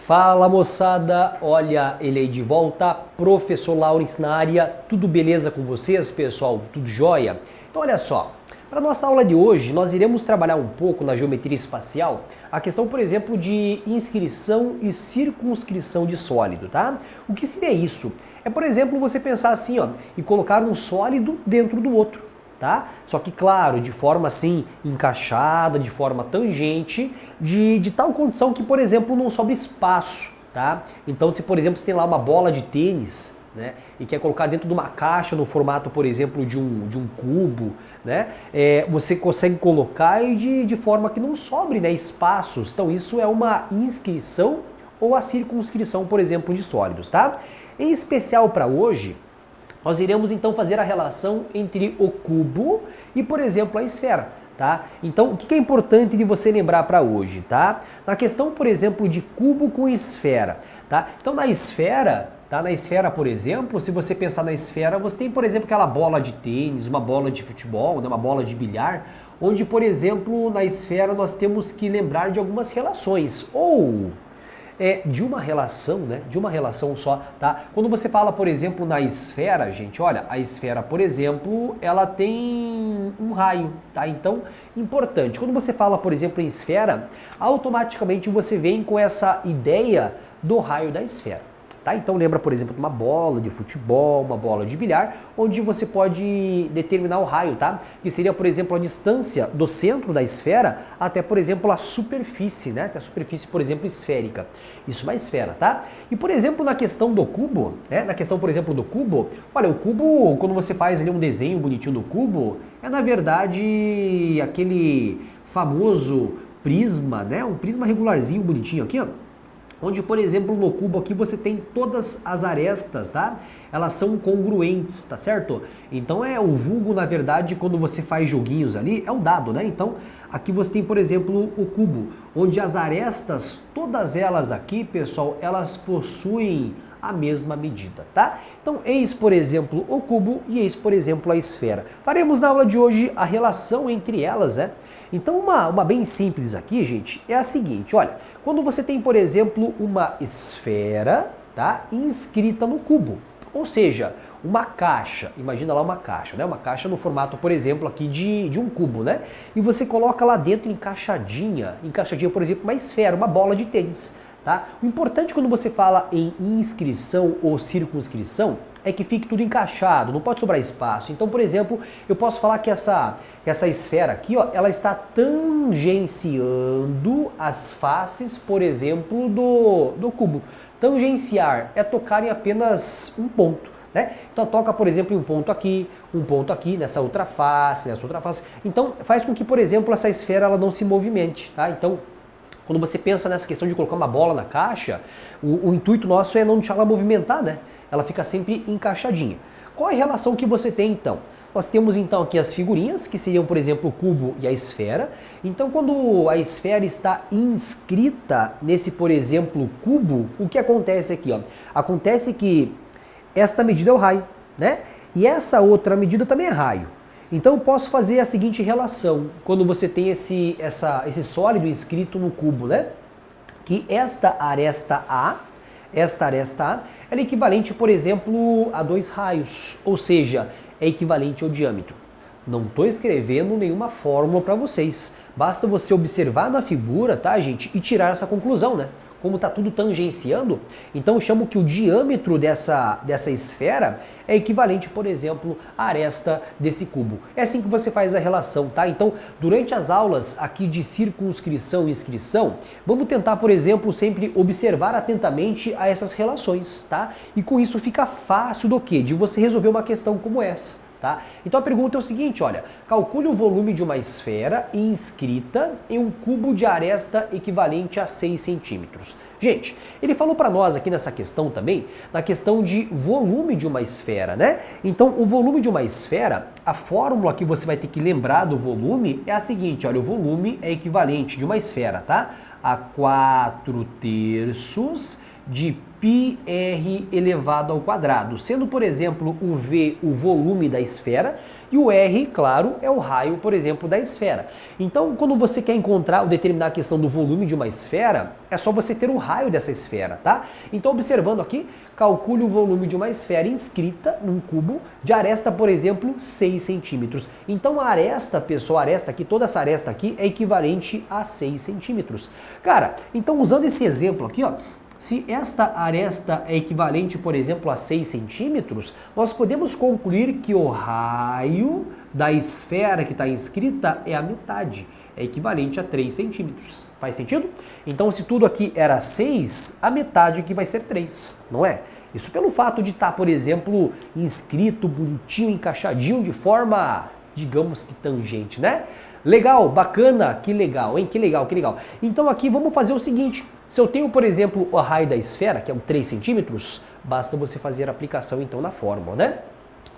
Fala moçada, olha ele aí de volta, professor Laurence na área, tudo beleza com vocês pessoal? Tudo jóia? Então olha só, para nossa aula de hoje nós iremos trabalhar um pouco na geometria espacial a questão, por exemplo, de inscrição e circunscrição de sólido, tá? O que seria isso? É, por exemplo, você pensar assim, ó, e colocar um sólido dentro do outro. Tá? Só que, claro, de forma assim, encaixada, de forma tangente, de tal condição que, por exemplo, não sobra espaço, tá? Então, se, por exemplo, você tem lá uma bola de tênis, né, e quer colocar dentro de uma caixa no formato, por exemplo, de um cubo, né, você consegue colocar e de forma que não sobre, né, espaços. Então, isso é uma inscrição ou a circunscrição, por exemplo, de sólidos, tá? Em especial para hoje, nós iremos então fazer a relação entre o cubo e, por exemplo, a esfera, tá? Então, o que é importante de você lembrar para hoje, tá? Na questão, por exemplo, de cubo com esfera, tá? Então, na esfera, tá? Na esfera, por exemplo, se você pensar na esfera, você tem, por exemplo, aquela bola de tênis, uma bola de futebol, né? Uma bola de bilhar, onde, por exemplo, na esfera nós temos que lembrar de algumas relações, ou de uma relação, né? De uma relação só, tá? Quando você fala, por exemplo, na esfera, gente, olha, a esfera, por exemplo, ela tem um raio, tá? Então, importante. Quando você fala, por exemplo, em esfera, automaticamente você vem com essa ideia do raio da esfera. Tá? Então lembra, por exemplo, de uma bola de futebol, uma bola de bilhar, onde você pode determinar o raio, tá? Que seria, por exemplo, a distância do centro da esfera até, por exemplo, a superfície, né? Até a superfície, por exemplo, esférica. Isso é uma esfera, tá? E, por exemplo, na questão do cubo, né? Na questão, por exemplo, do cubo, olha, o cubo, quando você faz ali um desenho bonitinho do cubo, é na verdade aquele famoso prisma, né? Um prisma regularzinho bonitinho aqui, ó. Onde, por exemplo, no cubo aqui você tem todas as arestas, tá? Elas são congruentes, tá certo? Então é o vulgo, na verdade, quando você faz joguinhos ali, é um dado, né? Então aqui você tem, por exemplo, o cubo, onde as arestas, todas elas aqui, pessoal, elas possuem a mesma medida, tá? Então eis, por exemplo, o cubo e eis, por exemplo, a esfera. Faremos na aula de hoje a relação entre elas, né? Então uma bem simples aqui, gente, é a seguinte, olha, quando você tem, por exemplo, uma esfera, tá, inscrita no cubo, ou seja, uma caixa, imagina lá uma caixa, né, uma caixa no formato, por exemplo, aqui de um cubo, né, e você coloca lá dentro encaixadinha, por exemplo, uma esfera, uma bola de tênis. Tá? O importante quando você fala em inscrição ou circunscrição é que fique tudo encaixado, não pode sobrar espaço. Então, por exemplo, eu posso falar que essa esfera aqui, ó, ela está tangenciando as faces, por exemplo, do cubo. Tangenciar é tocar em apenas um ponto. Né? Então toca, por exemplo, em um ponto aqui, nessa outra face, nessa outra face. Então faz com que, por exemplo, essa esfera ela não se movimente. Tá? Então, quando você pensa nessa questão de colocar uma bola na caixa, o intuito nosso é não deixar ela movimentar, né? Ela fica sempre encaixadinha. Qual é a relação que você tem então? Nós temos então aqui as figurinhas, que seriam, por exemplo, o cubo e a esfera. Então, quando a esfera está inscrita nesse, por exemplo, cubo, o que acontece aqui? Ó? Acontece que esta medida é o raio, né? E essa outra medida também é raio. Então eu posso fazer a seguinte relação, quando você tem esse sólido inscrito no cubo, né? Que esta aresta A, ela é equivalente, por exemplo, a 2 raios, ou seja, é equivalente ao diâmetro. Não estou escrevendo nenhuma fórmula para vocês, basta você observar na figura, tá, gente, e tirar essa conclusão, né? Como está tudo tangenciando, então eu chamo que o diâmetro dessa esfera é equivalente, por exemplo, à aresta desse cubo. É assim que você faz a relação, tá? Então, durante as aulas aqui de circunscrição e inscrição, vamos tentar, por exemplo, sempre observar atentamente a essas relações, tá? E com isso fica fácil do quê? De você resolver uma questão como essa. Tá? Então a pergunta é o seguinte, olha, calcule o volume de uma esfera inscrita em um cubo de aresta equivalente a 6 centímetros. Gente, ele falou para nós aqui nessa questão também, na questão de volume de uma esfera, né? Então o volume de uma esfera, a fórmula que você vai ter que lembrar do volume é a seguinte, olha, o volume é equivalente de uma esfera, tá? A 4/3 de πr elevado ao quadrado, sendo, por exemplo, o V o volume da esfera e o R, claro, é o raio, por exemplo, da esfera. Então, quando você quer encontrar ou determinar a questão do volume de uma esfera, é só você ter o raio dessa esfera, tá? Então, observando aqui, calcule o volume de uma esfera inscrita num cubo de aresta, por exemplo, 6 centímetros. Então, a aresta, pessoal, a aresta aqui, toda essa aresta aqui é equivalente a 6 centímetros. Cara, então, usando esse exemplo aqui, ó, se esta aresta é equivalente, por exemplo, a 6 centímetros, nós podemos concluir que o raio da esfera que está inscrita é a metade, é equivalente a 3 centímetros. Faz sentido? Então, se tudo aqui era 6, a metade aqui vai ser 3, não é? Isso pelo fato de estar, por exemplo, inscrito, bonitinho, encaixadinho, de forma, digamos que tangente, né? Legal, bacana, que legal, hein? Que legal, que legal. Então aqui vamos fazer o seguinte. Se eu tenho, por exemplo, o raio da esfera, que é um 3 centímetros, basta você fazer a aplicação então na fórmula, né?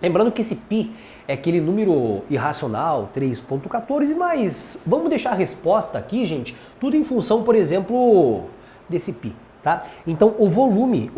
Lembrando que esse π é aquele número irracional, 3.14, mas vamos deixar a resposta aqui, gente, tudo em função, por exemplo, desse π. Tá? Então o volume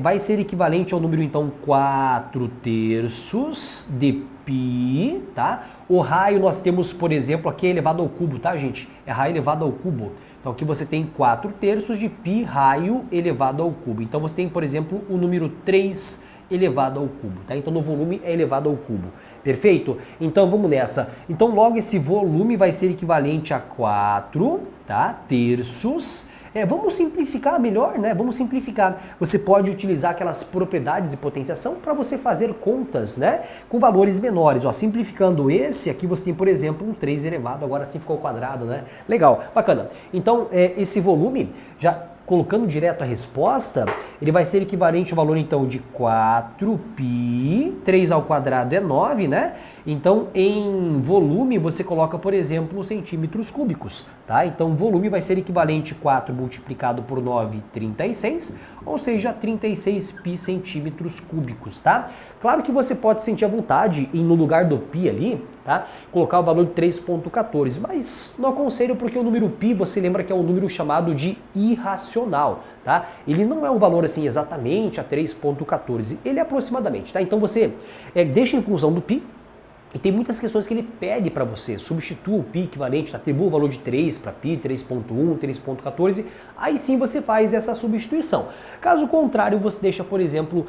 vai ser equivalente ao número então 4/3 de π, tá? O raio nós temos, por exemplo, aqui é elevado ao cubo, tá, gente? É raio elevado ao cubo. Então aqui você tem 4/3 de π raio elevado ao cubo. Então você tem, por exemplo, o número 3 elevado ao cubo, tá? Então no volume é elevado ao cubo. Perfeito? Então vamos nessa. Então logo esse volume vai ser equivalente a 4, tá? Terços. Vamos simplificar melhor, né? Vamos simplificar. Você pode utilizar aquelas propriedades de potenciação para você fazer contas, né? Com valores menores. Ó, simplificando esse, aqui você tem, por exemplo, um 3 elevado, agora assim ficou ao quadrado, né? Legal, bacana. Então, esse volume, já colocando direto a resposta, ele vai ser equivalente ao valor, então, de 4π, 3 ao quadrado é 9, né? Então, em volume, você coloca, por exemplo, centímetros cúbicos, tá? Então, volume vai ser equivalente a 4 multiplicado por 9, 36, ou seja, 36 π centímetros cúbicos, tá? Claro que você pode sentir a vontade em, no lugar do π ali, tá? Colocar o valor de 3.14, mas não aconselho porque o número π, você lembra que é um número chamado de irracional, tá? Ele não é um valor assim exatamente a 3.14, ele é aproximadamente, tá? Então você deixa em função do π. E tem muitas questões que ele pede para você, substitua o π equivalente, atribua o valor de 3 para π, 3.1, 3.14, aí sim você faz essa substituição. Caso contrário, você deixa, por exemplo,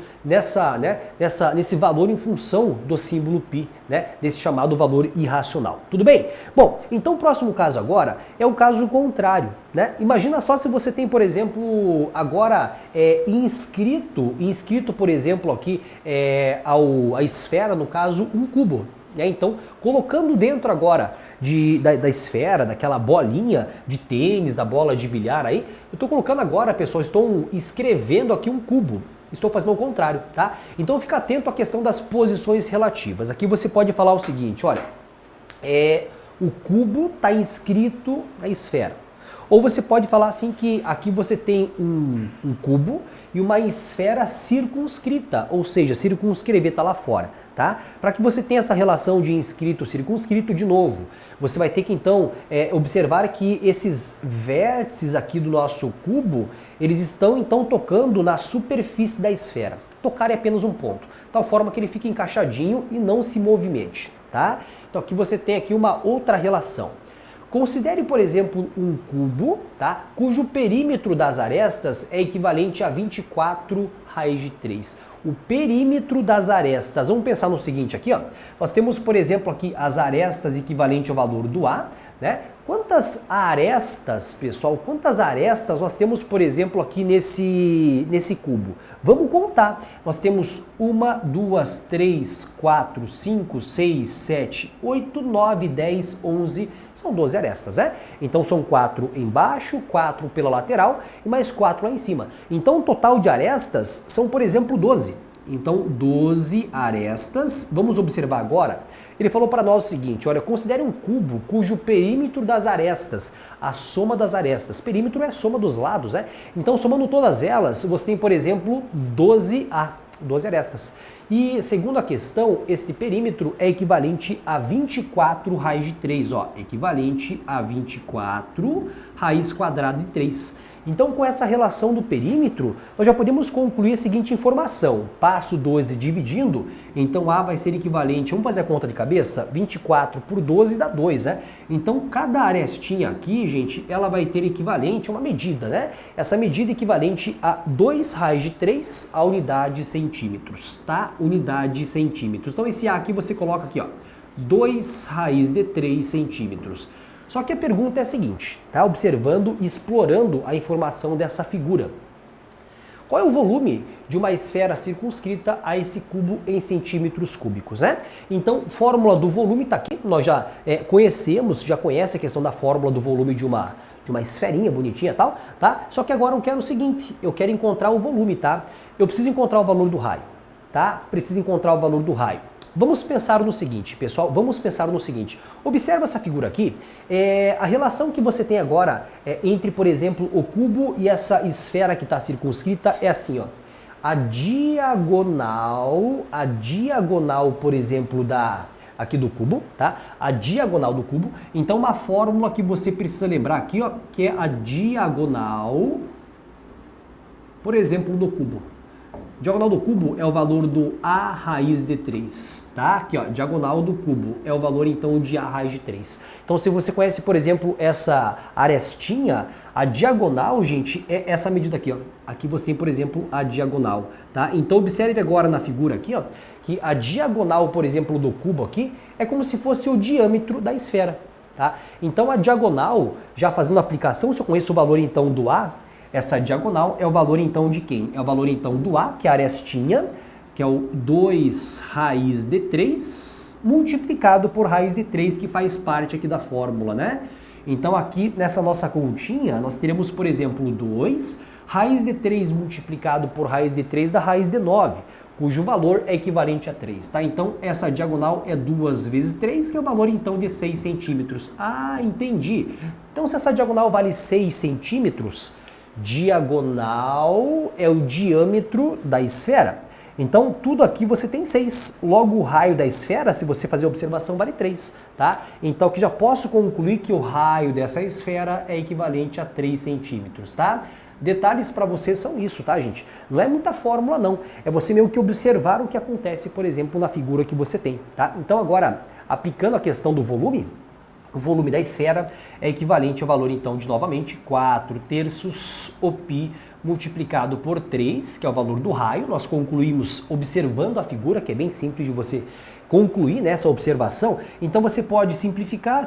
nesse valor em função do símbolo π, né, desse chamado valor irracional. Tudo bem? Bom, então o próximo caso agora é o caso contrário, né? Imagina só se você tem, por exemplo, agora inscrito, por exemplo, aqui a esfera, no caso, um cubo. Então, colocando dentro agora da esfera, daquela bolinha de tênis, da bola de bilhar aí, eu estou colocando agora, pessoal, estou escrevendo aqui um cubo. Estou fazendo o contrário, tá? Então fica atento à questão das posições relativas. Aqui você pode falar o seguinte, olha, o cubo está inscrito na esfera. Ou você pode falar assim que aqui você tem um cubo e uma esfera circunscrita, ou seja, circunscrever está lá fora, tá? Para que você tenha essa relação de inscrito, circunscrito de novo, você vai ter que então observar que esses vértices aqui do nosso cubo, eles estão então tocando na superfície da esfera. Tocar é apenas um ponto, tal forma que ele fique encaixadinho e não se movimente, tá? Então aqui você tem aqui uma outra relação. Considere, por exemplo, um cubo, tá? Cujo perímetro das arestas é equivalente a 24 raiz de 3. O perímetro das arestas, vamos pensar no seguinte aqui, ó. Nós temos, por exemplo, aqui as arestas equivalente ao valor do A, né? Quantas arestas, pessoal, quantas arestas nós temos, por exemplo, aqui nesse cubo? Vamos contar. Nós temos 1, 2, 3, 4, 5, 6, 7, 8, 9, 10, 11, são 12 arestas, né? Então são 4 embaixo, 4 pela lateral e mais 4 lá em cima. Então o total de arestas são, por exemplo, 12. Então 12 arestas. Vamos observar agora. Ele falou para nós o seguinte, olha, considere um cubo cujo perímetro das arestas, a soma das arestas, perímetro é a soma dos lados, né? Então, somando todas elas, você tem, por exemplo, 12 arestas. E, segundo a questão, este perímetro é equivalente a 24 raiz de 3, ó, equivalente a 24 raiz quadrada de 3. Então, com essa relação do perímetro, nós já podemos concluir a seguinte informação. Passo 12 dividindo, então A vai ser equivalente, vamos fazer a conta de cabeça? 24 por 12 dá 2, né? Então, cada arestinha aqui, gente, ela vai ter equivalente a uma medida, né? Essa medida é equivalente a 2 raiz de 3 a unidade centímetros, tá? Unidade centímetros. Então, esse A aqui você coloca aqui, ó, 2 raiz de 3 centímetros. Só que a pergunta é a seguinte, tá? Observando e explorando a informação dessa figura. Qual é o volume de uma esfera circunscrita a esse cubo em centímetros cúbicos, né? Então, fórmula do volume está aqui, nós já já conhece a questão da fórmula do volume de uma esferinha bonitinha e tal, tá? Só que agora eu quero o seguinte, eu quero encontrar o volume, tá? Eu preciso encontrar o valor do raio, tá? Preciso encontrar o valor do raio. Vamos pensar no seguinte, pessoal, vamos pensar no seguinte. Observa essa figura aqui, a relação que você tem agora entre, por exemplo, o cubo e essa esfera que está circunscrita é assim, ó. A diagonal, por exemplo, aqui do cubo, tá? A diagonal do cubo. Então, uma fórmula que você precisa lembrar aqui, ó, que é a diagonal, por exemplo, do cubo. Diagonal do cubo é o valor do A raiz de 3, tá? Aqui, ó, diagonal do cubo é o valor, então, de A raiz de 3. Então, se você conhece, por exemplo, essa arestinha, a diagonal, gente, é essa medida aqui, ó. Aqui você tem, por exemplo, a diagonal, tá? Então, observe agora na figura aqui, ó, que a diagonal, por exemplo, do cubo aqui é como se fosse o diâmetro da esfera, tá? Então, a diagonal, já fazendo a aplicação, se eu conheço o valor, então, do A, essa diagonal é o valor, então, de quem? É o valor, então, do A, que é a arestinha, que é o 2 raiz de 3, multiplicado por raiz de 3, que faz parte aqui da fórmula, né? Então, aqui, nessa nossa continha, nós teremos, por exemplo, 2, raiz de 3 multiplicado por raiz de 3 dá raiz de 9, cujo valor é equivalente a 3, tá? Então, essa diagonal é 2 vezes 3, que é o valor, então, de 6 centímetros. Ah, entendi. Então, se essa diagonal vale 6 centímetros... diagonal é o diâmetro da esfera. Então, tudo aqui você tem 6. Logo, o raio da esfera, se você fazer a observação, vale 3, tá? Então, aqui já posso concluir que o raio dessa esfera é equivalente a 3 centímetros, tá? Detalhes para você são isso, tá, gente? Não é muita fórmula, não. É você meio que observar o que acontece, por exemplo, na figura que você tem, tá? Então, agora, aplicando a questão do volume, o volume da esfera é equivalente ao valor, então, de, novamente, 4/3 o π multiplicado por 3, que é o valor do raio. Nós concluímos observando a figura, que é bem simples de você concluir nessa observação. Então, você pode simplificar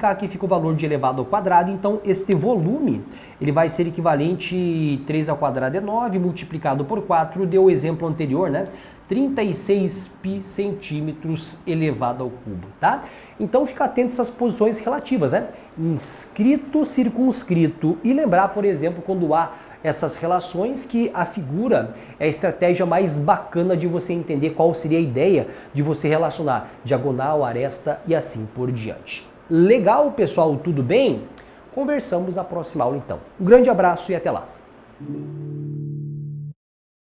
aqui fica o valor de elevado ao quadrado. Então, este volume, ele vai ser equivalente 3 ao quadrado é 9, multiplicado por 4, deu o exemplo anterior, né? 36 π centímetros elevado ao cubo, tá? Então, fica atento a essas posições relativas, né? Inscrito, circunscrito. E lembrar, por exemplo, quando há essas relações, que a figura é a estratégia mais bacana de você entender qual seria a ideia de você relacionar diagonal, aresta e assim por diante. Legal, pessoal? Tudo bem? Conversamos na próxima aula, então. Um grande abraço e até lá!